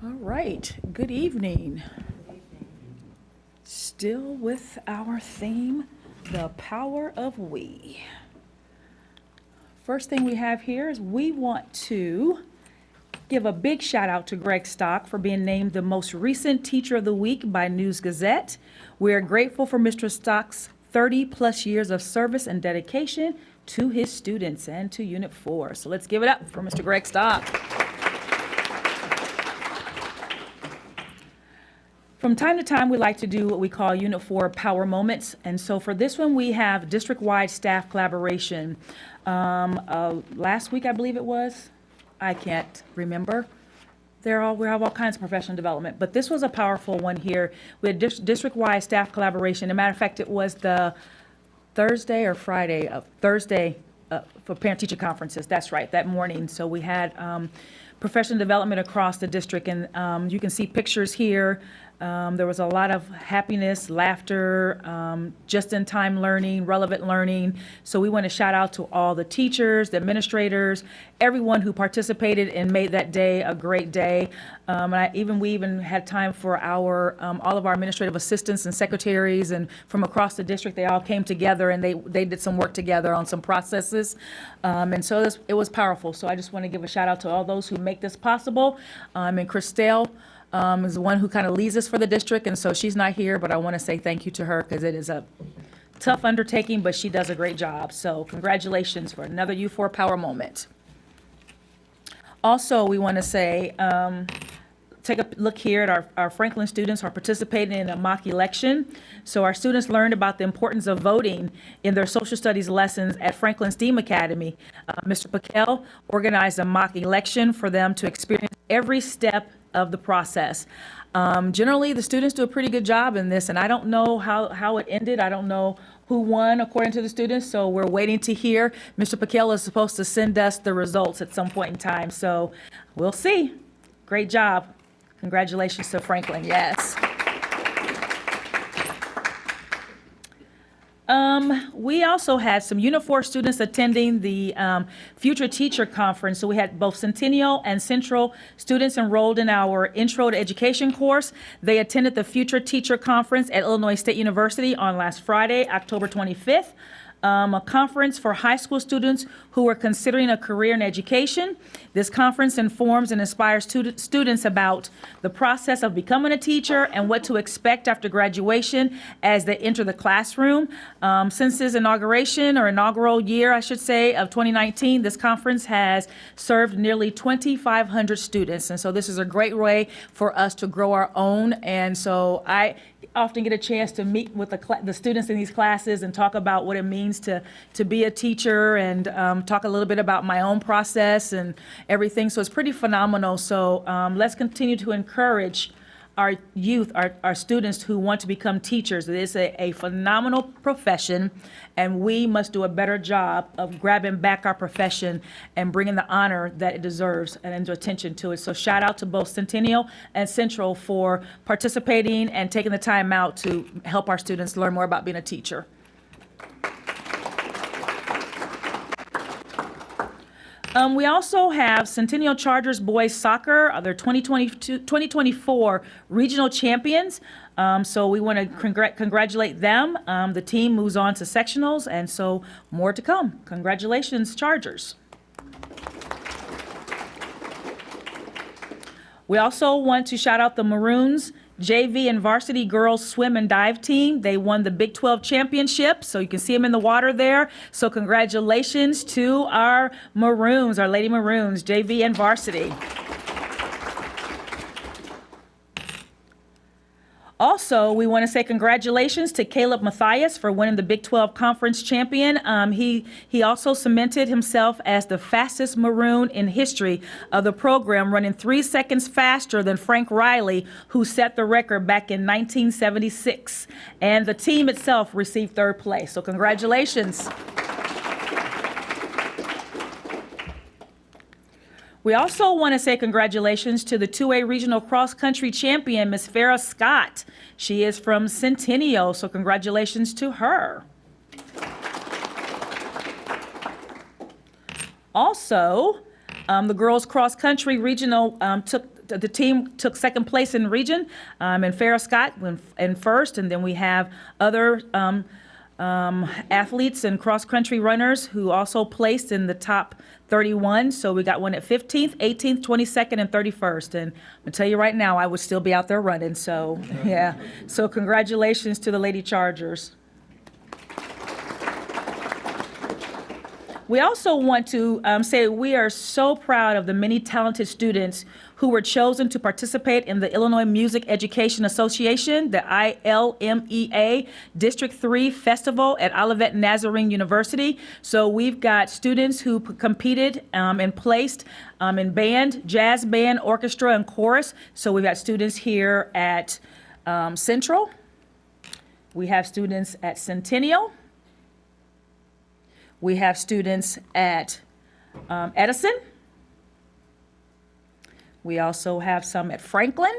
All right, good evening. Still with our theme, the power of we. First thing we have here is we want to give a big shout out to Greg Stock for being named the most recent Teacher of the Week by News Gazette. We are grateful for Mr. Stock's 30-plus years of service and dedication to his students and to Unit 4. So let's give it up for Mr. Greg Stock. From time to time, we like to do what we call Unit 4 Power Moments. And so for this one, we have district-wide staff collaboration. Last week, I believe it was. I can't remember. We have all kinds of professional development. But this was a powerful one here. We had district-wide staff collaboration. As a matter of fact, it was the Thursday or Friday of Thursday for parent-teacher conferences. That's right, that morning. So we had professional development across the district. And you can see pictures here. There was a lot of happiness, laughter, just-in-time learning, relevant learning. So we want to shout out to all the teachers, the administrators, everyone who participated and made that day a great day. We even had time for our all of our administrative assistants and secretaries, and from across the district, they all came together and they did some work together on some processes. And so it was powerful. So I just want to give a shout out to all those who make this possible. And Christelle is the one who kind of leads us for the district, and so she's not here, but I want to say thank you to her because it is a tough undertaking, but she does a great job. So congratulations for another U4 Power Moment. Also, we want to say, take a look here at our Franklin students who are participating in a mock election. So our students learned about the importance of voting in their social studies lessons at Franklin STEAM Academy. Mr. Paquel organized a mock election for them to experience every step of the process. Generally, the students do a pretty good job in this, and I don't know how it ended. I don't know who won according to the students, so we're waiting to hear. Mr. Paquel is supposed to send us the results at some point in time, so we'll see. Great job. Congratulations to Franklin, yes. We also had some Unit 4 students attending the Future Teacher Conference. So we had both Centennial and Central students enrolled in our Intro to Education course. They attended the Future Teacher Conference at Illinois State University on last Friday, October 25th. A conference for high school students who are considering a career in education. This conference informs and inspires students about the process of becoming a teacher and what to expect after graduation as they enter the classroom. Since its inauguration, or inaugural year, I should say, of 2019, this conference has served nearly 2,500 students. And so this is a great way for us to grow our own. And so I often get a chance to meet with the students in these classes and talk about what it means to be a teacher, and talk a little bit about my own process and everything. So it's pretty phenomenal. So let's continue to encourage our youth, our students who want to become teachers. It is a phenomenal profession, and we must do a better job of grabbing back our profession and bringing the honor that it deserves and attention to it. So shout out to both Centennial and Central for participating and taking the time out to help our students learn more about being a teacher. We also have Centennial Chargers boys soccer, their 2024 regional champions. So we want to congratulate them. The team moves on to sectionals, and so more to come. Congratulations, Chargers. We also want to shout out the Maroons JV and varsity girls swim and dive team. They won the Big 12 championship, so you can see them in the water there. So congratulations to our Maroons, our Lady Maroons, JV and varsity. Also, we want to say congratulations to Caleb Mathias for winning the Big 12 Conference champion. He also cemented himself as the fastest Maroon in history of the program, running 3 seconds faster than Frank Riley, who set the record back in 1976. And the team itself received third place. So congratulations. We also want to say congratulations to the 2A Regional Cross Country Champion, Miss Farrah Scott. She is from Centennial, so congratulations to her. Also, the Girls Cross Country Regional the team took second place in the region, and Farrah Scott went in first, and then we have other athletes and cross-country runners who also placed in the top 31. So we got one at 15th, 18th, 22nd, and 31st. And I'm gonna tell you right now, I would still be out there running. So yeah. So congratulations to the Lady Chargers. We also want to say we are so proud of the many talented students who were chosen to participate in the Illinois Music Education Association, the ILMEA District 3 Festival at Olivet Nazarene University. So we've got students who competed and placed in band, jazz band, orchestra, and chorus. So we've got students here at Central. We have students at Centennial. We have students at Edison. We also have some at Franklin.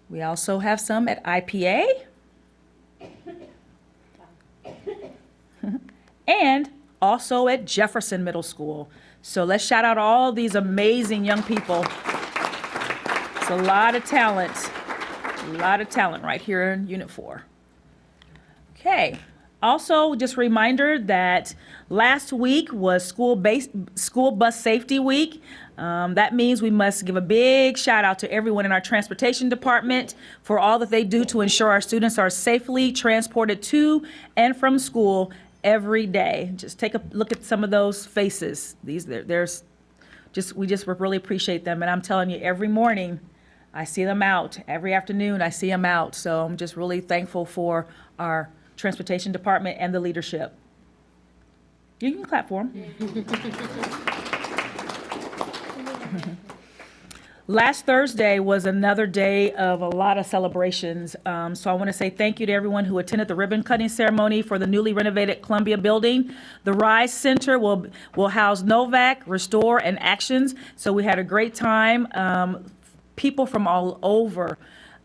We also have some at IPA. And also at Jefferson Middle School. So let's shout out all these amazing young people. It's a lot of talent right here in Unit 4. Okay. Also, just a reminder that last week was School Bus Safety Week. That means we must give a big shout out to everyone in our transportation department for all that they do to ensure our students are safely transported to and from school every day. Just take a look at some of those faces. We just really appreciate them. And I'm telling you, every morning I see them out. Every afternoon I see them out. So I'm just really thankful for our transportation department and the leadership. You can clap for them. Last Thursday was another day of a lot of celebrations. So I want to say thank you to everyone who attended the ribbon cutting ceremony for the newly renovated Columbia building. The RISE Center will house Novak, Restore, and Actions. So we had a great time. People from all over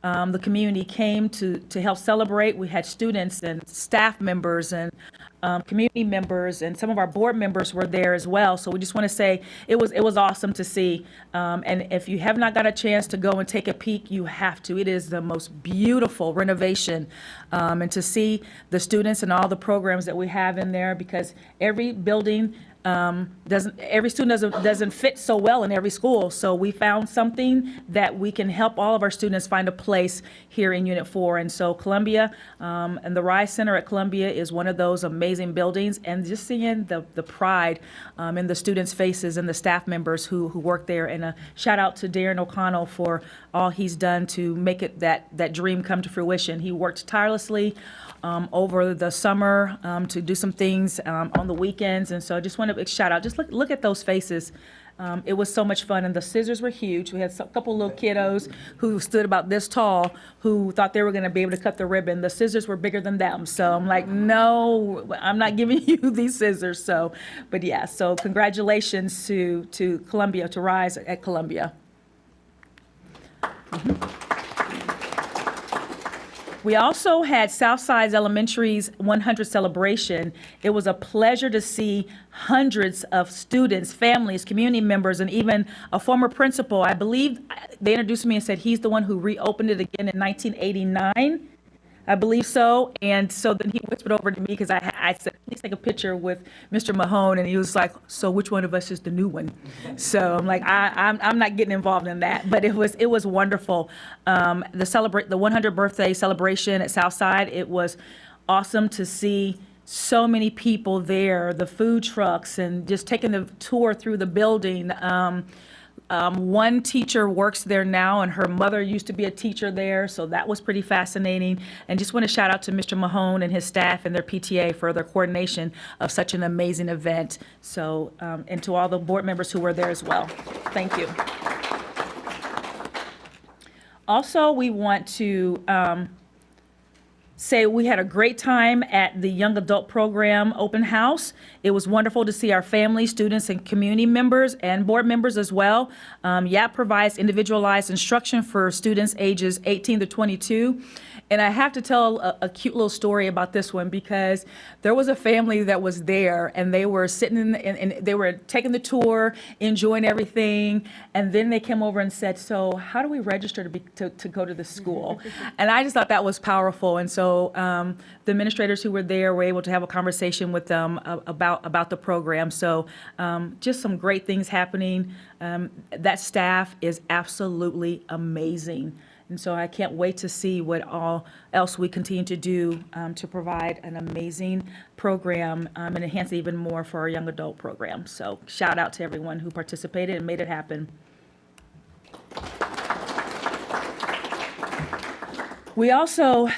the community came to help celebrate. We had students and staff members and community members, and some of our board members were there as well. So we just want to say it was awesome to see. And if you have not got a chance to go and take a peek, you have to. It is the most beautiful renovation, and to see the students and all the programs that we have in there, because every building every student doesn't fit so well in every school. So we found something that we can help all of our students find a place here in Unit 4. And so Columbia and the RISE Center at Columbia is one of those amazing buildings, and just seeing the pride in the students' faces and the staff members who work there. And a shout out to Darren O'Connell for all he's done to make it that dream come to fruition. He worked tirelessly over the summer to do some things on the weekends. And so I just want to shout out, just look at those faces. It was so much fun, and the scissors were huge. We had a couple little kiddos who stood about this tall who thought they were going to be able to cut the ribbon. The scissors were bigger than them. So I'm like, no, I'm not giving you these scissors. So, but yeah, so congratulations to Columbia, to RISE at Columbia. We also had Southside Elementary's 100 celebration. It was a pleasure to see hundreds of students, families, community members, and even a former principal. I believe they introduced me and said he's the one who reopened it again in 1989. I believe so. And so then he whispered over to me, because I said, please take a picture with Mr. Mahone. And he was like, so which one of us is the new one? So I'm like, I'm not getting involved in that. But it was wonderful. The 100th birthday celebration at Southside, it was awesome to see so many people there, the food trucks, and just taking the tour through the building. One teacher works there now, and her mother used to be a teacher there, so that was pretty fascinating. And just want to shout out to Mr. Mahone and his staff and their PTA for their coordination of such an amazing event. So, and to all the board members who were there as well. Thank you. Also, we want to say we had a great time at the Young Adult Program Open House. It was wonderful to see our families, students, and community members and board members as well. YAP provides individualized instruction for students ages 18 to 22. And I have to tell a cute little story about this one because there was a family that was there and they were sitting and they were taking the tour, enjoying everything. And then they came over and said, so how do we register to go to the school? And I just thought that was powerful. And so the administrators who were there were able to have a conversation with them about the program. So just some great things happening. That staff is absolutely amazing. And so I can't wait to see what all else we continue to do to provide an amazing program and enhance it even more for our young adult program. So shout out to everyone who participated and made it happen. We also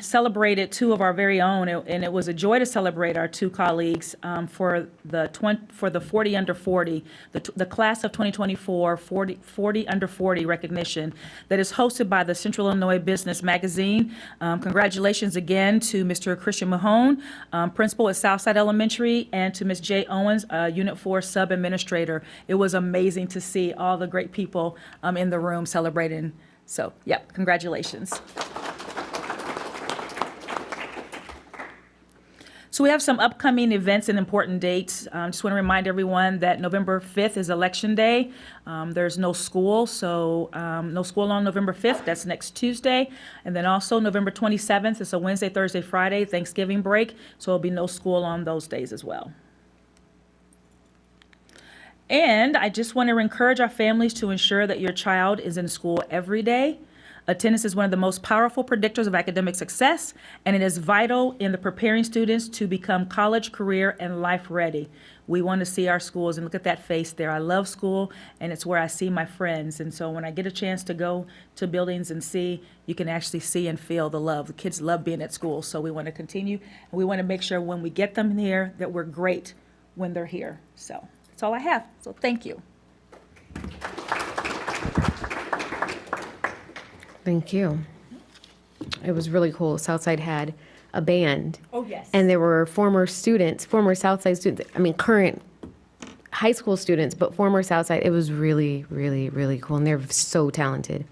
celebrated two of our very own, and it was a joy to celebrate our two colleagues for the 40 under 40, the class of 2024 40 under 40 recognition that is hosted by the Central Illinois Business Magazine. Congratulations again to Mr. Christian Mahone, principal at Southside Elementary, and to Ms. Jay Owens, Unit 4 sub-administrator. It was amazing to see all the great people in the room celebrating. So, yep, congratulations. So we have some upcoming events and important dates. Just want to remind everyone that November 5th is Election Day. There's no school, so no school on November 5th. That's next Tuesday. And then also November 27th is a Wednesday, Thursday, Friday, Thanksgiving break. So there'll be no school on those days as well. And I just want to encourage our families to ensure that your child is in school every day. Attendance is one of the most powerful predictors of academic success, and it is vital in the preparing students to become college, career, and life ready. We want to see our schools, and look at that face there. I love school, and it's where I see my friends. And so when I get a chance to go to buildings and see, you can actually see and feel the love. The kids love being at school, so we want to continue, and we want to make sure when we get them here that we're great when they're here. So that's all I have. So thank you. Thank you. It was really cool. Southside had a band. Oh, yes. And there were former students, former Southside students, I mean, current high school students, but former Southside. It was really, really, really cool. And they're so talented.